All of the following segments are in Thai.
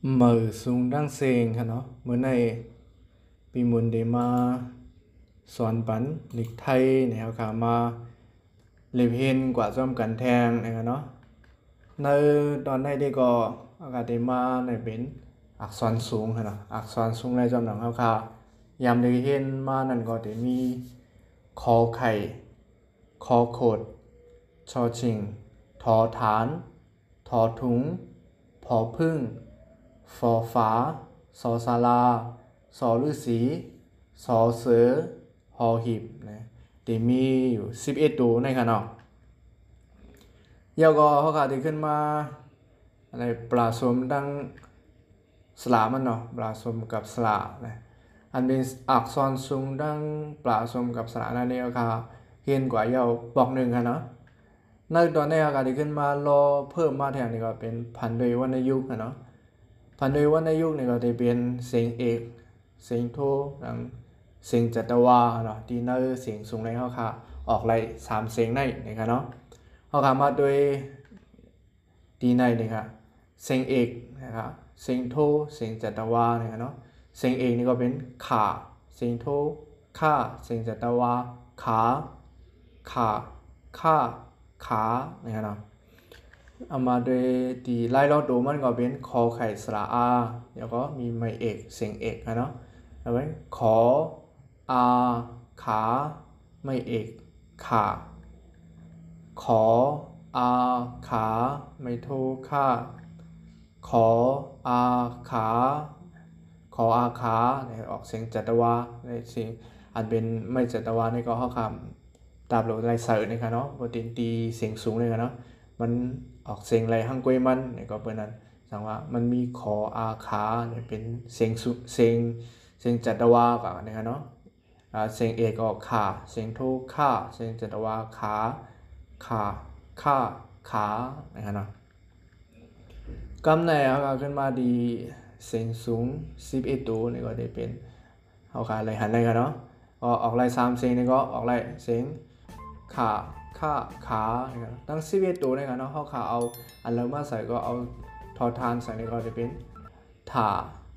mở xuống đang xền hả nó bữa nay bị muốn để mà soạn bắn lịch thay này cả mà liệp hiên quả dom cẩn thèn này hả nó nơiตอนnày đi cóอาจจะมาในเป็นอักษรสูงฮะนะอักษรสูงในจำหนังข่าวๆยามได้เห็นมานั่นก็จะมีขอไข่ขอโขดชอชิงทอฐานทอถุงผอพึ่งฟอฝาสอศาลาสอฤาษีสอเสือหอหีบนะจะมีอยู่11ตัวในขณะแล้วก็เขาก็ได้ขึ้นมาอะไรปลาสมดังสลามันเนาะปลาสมกับสลานะอันเป็นอักษรสูงดังปลาสมกับสลานั่นเองค่ะเห็นกว่าเยาบอกหนึ่งค่ะเนาะในตอนนี้อากาศได้ขึ้นมารอเพิ่มมาแทนนี่ก็เป็นพันธุ์โดยวรรณยุกต์นะเนาะพันธุ์โดยวรรณยุกต์นี่ก็จะเป็นเสียงเอกเสียงโทดังเสียงจัตวาเนาะที่ในเสียงสูงในเขาค่ะออกไล่3เสียงในนะครับเนาะเขาค่ะมาโดยดีในนี่ครับเสียงเอกนะครับเสียงโทเสียงจัตวาเนี่ยเนาะเสียงเอกนี่ก็เป็นขาเสียงโทข้าเสียงจัตวาขาขาข้าขาเนี่ยเนาะเอามาโดยที่ไล่ลอดดูมันก็เป็นคอไข่สระอาแล้วก็มีไม่เอกเสียงเอกนะเนาะเอาไว้ขออาขาไม่เอกขาขออาขาไม่โทค่าขออาขาขออาขาเนี่ยออกเสียงจัตวาในเสียงอันเป็นไม่จัตวานี่ก็เข้าคำตามหลักลายเสือนี่ค่ะเนาะปกติตีเสียงสูงเลยค่ะเนาะมันออกเสียงไรหั่งกวยมันเนี่ยก็เป็นนั้นสังว่ามันมีขออาขาเนี่ยเป็นเสียงเสียงจัตวาก่อนนะครับเนาะเสียงเอกออกขาเสียงโทค่าเสียงจัตวาขาขาข้าขานะครับเนาะกำในเอาขึ้นมาดีเสียงสูง11ตัวนี่ก็ได้เป็นเอาขาไหลหันเลยครับเนาะออกไล่3เสียงนี่ก็ออกไล่เสียงขาข้าขาตั้ง11ตัวนี่ครับเนาะเขาขาเอาอันแล้วมาใส่ก็เอาทอทานใส่นี่ก็จะเป็นถา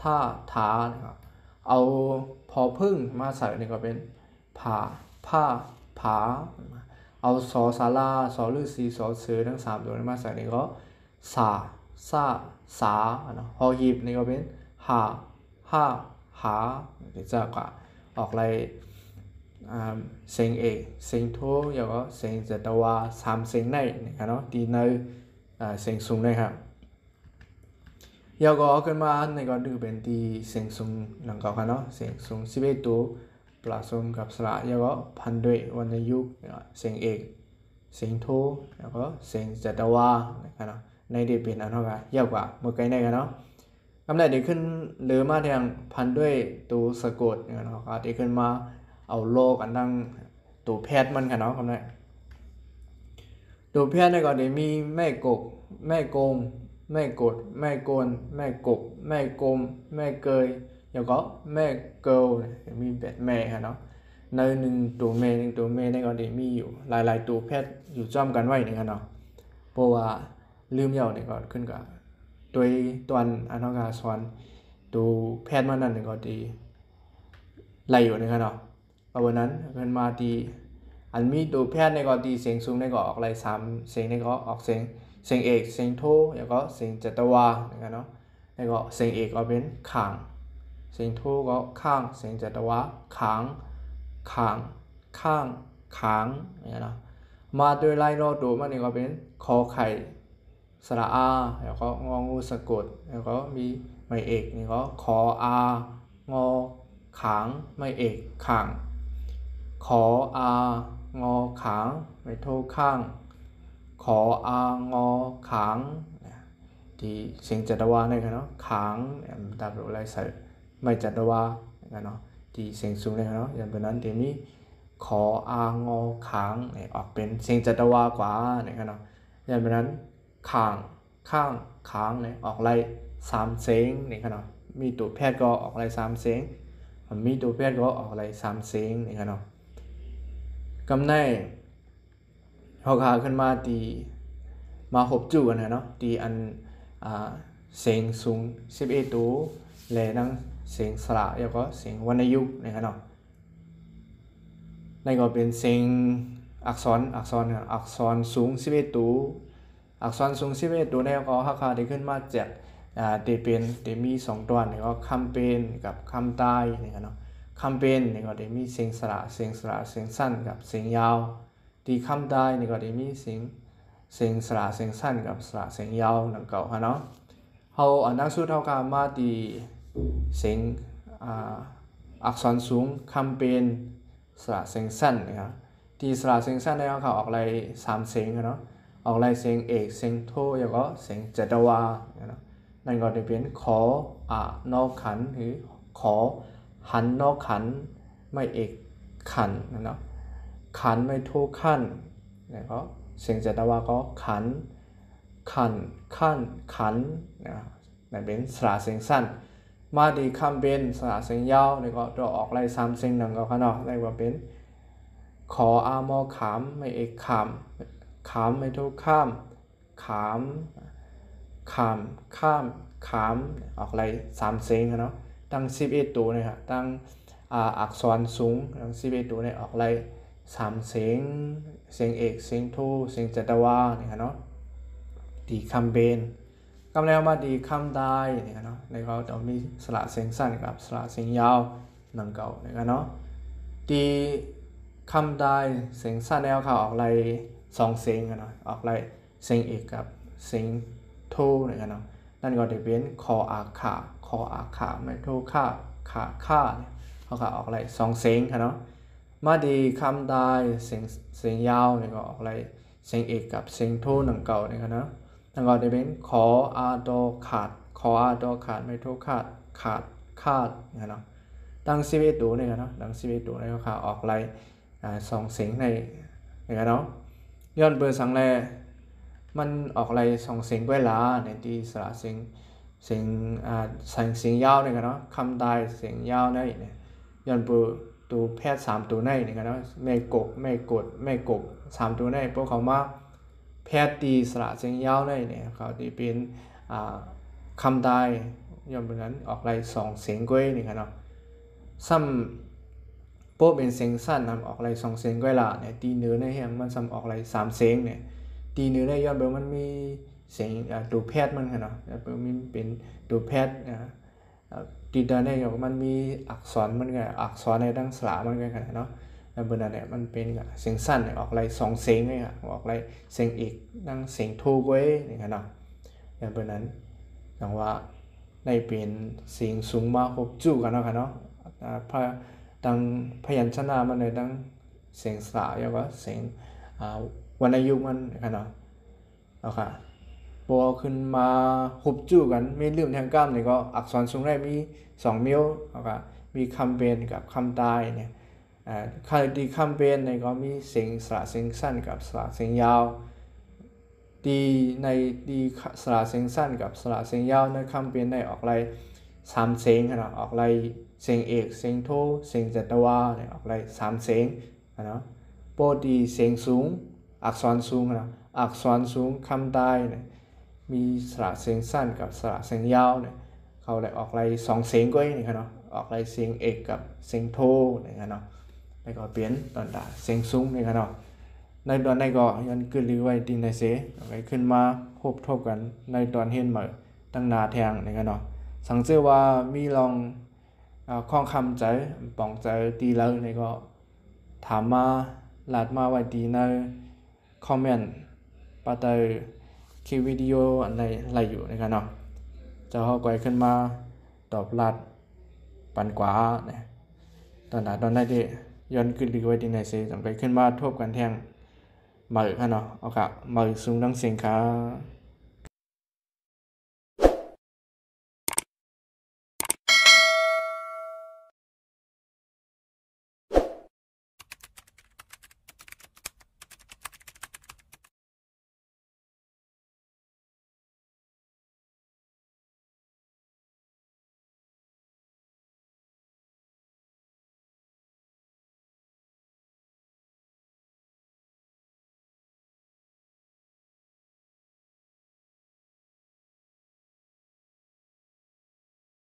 ท่าถานะครับเอาพอพึ่งมาใส่นี่ก็เป็นผาผ้าผาเอาสอศาลาสอฤาษีสอเสือทั้ง3ตัวนี้มาใส่นี่ก็สาซาสาเนาะหอหีบนี่ก็เป็นหาห้าหาเดี๋ยวจะก็ออกไรเสียงเอกเสียงโทแล้วก็เสียงจัตวา3เสียงในนะครับเนาะที่ในเสียงสูงนะครับแล้วก็ขึ้นมาในก็ดูเป็นที่เสียงสูงหลังเก่าครับเนาะเสียงสูง11ตัวปลาสมกับสระแล้วก็พันด้วยวรรณยุกต์เสียงเอกเสียงโทแล้วก็เสียงจัตวานะครับเนาะในเดเป็นอันเท่ากันยาวกว่าเมื่อกี้ในกันเนาะกำเนิดเด็กขึ้นหรือมาแทงพันด้วยตัวสะกดเนาะก็เด็กขึ้นมาเอาโลกันดังตัวแพทย์มันกันเนาะกำเนิดตัวแพทย์ในก่อนเดี๋ยวมีแม่กกแม่โกงแม่กดแม่โกนแม่กบแม่กลมแม่เกยแล้วก็แม่เกิลมีแบบแม่ครับเนาะใน1ตัวแม่1ตัวแม่ในก่อนเดี๋ยวมีอยู่หลายๆตัวแพทย์อยู่จ้อมกันไว้นะครับเนาะเพราะว่าลืมเยาเนี่ยก็ขึ้นกับตัวตอนอันนั้นก็สอนตัวแพทย์มันนั่นก็ดีไล่อยู่นะครับเนาะเพราะวันนั้นเพิ่นมาตีอันมีตัวแพทย์ในก็ตีเสียงสูงในก็ออกไล่3เสียงในก็ออกเสียงเอกเสียงโทแล้วก็เสียงจัตวานะครับเนาะแล้วก็เสียงเอกก็เป็นข้างเสียงโทก็ข้างเสียงจัตวาข้างข้างข้างข้างนะครับเนาะมาโดยไล่รอตัวมันนี่ก็เป็นคอไข่สระอาแล้วก็งองูสะกดแล้วก็มีไม่เอกนี่ก็ขออางอขางไม่เอกข้างขออางอขางไม่โทข้างขออางอขางที่เสียงจัตวาเนี่ยครับเนาะขางตามรูปลายใส่ไม่จัตวาเนาะที่เสียงสูงเลยครับเนาะอย่างเป็นนั้นเดี๋ยวนี้ขออางอขางเนี่ยออกเป็นเสียงจัตวากว่าเนี่ยครับเนาะอย่างเป็นนั้นข้างข้างค้างเนี่ยออกไล่3เสียงนี่ครับเนาะมีตัวแพทย์ก็ออกไล่3เสียงมีตัวแพทย์ก็ออกไล่3เสียงนี่ครับเนาะกำในเขาขาขึ้นมาตีมาหบจู่กันนะเนาะตีอัน เสียงสูง11ตัวและดังเสียงสระแล้วก็เสียงวรรณยุกต์นะครับเนาะนั่นก็เป็นเสียงอักษรสูง11ตัวอักษรสูง11ตัวแล้วก็ราคาได้ขึ้นมาจากได้มี2ตัวนี่ก็คำเป็นกับคำตายนะครับเนาะคำเป็นนี่ก็ได้มีเสียงสระเสียงสั้นกับเสียงยาวที่คำตายนี่ก็ได้มีเสียงสระเสียงสั้นกับสระเสียงยาวดังเก่าฮะเนาะเฮาอันดังสุดเฮาก็มาที่เสียงอักษรสูงคำเป็นสระเสียงสั้นนะครับที่สระเสียงสั้นแล้วเขาออกลาย3เสียงเนาะออกลายเสียงเอกเสียงโทแล้วก็เสียงจัตวาเนาะนั่นก็จะเป็นขอนอขันหรือขอหันนอขันไม่เอกขันเนาะขันไม่โทขันแล้วก็เสียงจัตวาก็ขันนะนั่นเป็นสระเสียงสั้นมาดีคำเป็นสระเสียงยาวนี่ก็จะออกลาย3เสียงดังก็เนาะเรียกว่าเป็นขอมอขามไม่เอกขามไม่โทข้ามขามออกลาย3เสียงเนาะตั้ง11ตัวนะครับตั้งอักษรสูงตั้ง11ตัวเนี่ยออกลาย3เสียงเอกเสียงโทเสียงจัตวานี่ครับเนาะดีคำเป็นกำแล้วมาดีคำได้นี่ครับเนาะในเขาจะมีสระเสียงสั้นกับสระเสียงยาวนั่งเก่านี่ครับเนาะดีคำได้เสียงสั้นแล้วเขาออกลาย2เสียงกันเนาะออกลายเสียงเอกกับเสียงโทนี่ครับเนาะนั่นก็จะเป็นคออาขาไม่โทค่าเนี่ยเขาออกลาย2เสียงครับเนาะมาดีคำได้เสียงยาวนี่ก็ออกลายเสียงเอกกับเสียงโทนั่งเก่านี่ครับเนาะนั่นก็จะเป็นขออาดอขาดไม่โทขาดนะครับเนาะดัง11ตัวนี่ครับเนาะดัง11ตัวนี่ก็ออกลาย2เสียงในนะครับเนาะย้อนเบอร์สังแลมันออกลาย2เสียงเวลาในที่สระเสียงยาวนี่ครับเนาะคำได้เสียงยาวนี่เนี่ยย้อนเบอร์ตัวแพทย์3ตัวนี่นะครับเนาะไม่กบ3ตัวนี่พวกเขามาแพทย์ตีสระเสียงยาวนี่เนี่ยเขาที่เป็นคำได้ย้อนเบอร์นั้นออกลาย2เสียงก้อยนี่ครับเนาะซ้ำโป๊ะเป็นเสียงสั้นนำออกลาย2เสียงก้อยละเนี่ยตีเนื้อในแห่งมันซ้ำออกลาย3เสียงเนี่ยตีเนื้อในย้อนเบอร์มันมีเสียงตัวแพทย์มันครับเนาะเบอร์มันเป็นตัวแพทย์ตีเดินในมันมีอักษรมันก็อักษรในดังสระมันก็เนาะแล้วเบอร์นั้นเนี่ยมันเป็นเสียงสั้นออกลาย2เสียงเลยออกลายเสียงอีกดังเสียงโทไว้นี่ครับเนาะแล้วเบอร์นั้นดังว่าในเป็นเสียงสูงมาครบจู่กันเนาะครับเนาะดังพยัญชนะมันเลยดังเสียงสระแล้วก็เสียงวรรณยุกต์มันนะครับเนาะแล้วค่ะพอขึ้นมาครบจู่กันมีลืมแทงกล้ามนี่ก็อักษรสูงได้มี2นิ้วแล้วก็มีคำเป็นกับคำตายเนี่ยดีคำเป็นนี่ก็มีเสียงสระเสียงสั้นกับสระเสียงยาวดีสระเสียงสั้นกับสระเสียงยาวในคำเป็นได้ออกลาย3เสียงนะออกลายเสียงเอกเสียงโทเสียงจัตวาเนี่ยออกลาย3เสียงนะโปรดีเสียงสูงอักษรสูงนะอักษรสูงคำได้เนี่ยมีสระเสียงสั้นกับสระเสียงยาวเนี่ยเขาเลยออกลาย2เสียงก้อยนี่ครับเนาะออกลายเสียงเอกกับเสียงโทนี่ครับเนาะแล้วก็เปลี่ยนตอนด่าเสียงสูงนี่ครับเนาะในตอนนี้ก็ยันขึ้นหรือไว้ดีในเสไปขึ้นมาทบกันในตอนเห็นมาตั้งนาแทงนี่ครับเนาะสังเกตว่ามีลองข้องคำใจป่องใจตีแล้วนี่ก็ถามมาลาดมาไว้ดีในคอมเมนต์ปาเตอร์คลิปวิดีโออะไรอยู่นะครับเนาะจะเข้าไปขึ้นมาตอบลาดปันกว่าเนี่ยตอนนั้นที่ย้อนขึ้นหรือไว้ดีในเสจำไปขึ้นมาทบกันแทงมือค่ะเนาะเอาค่ะมือสูงดังเสียงค่ะ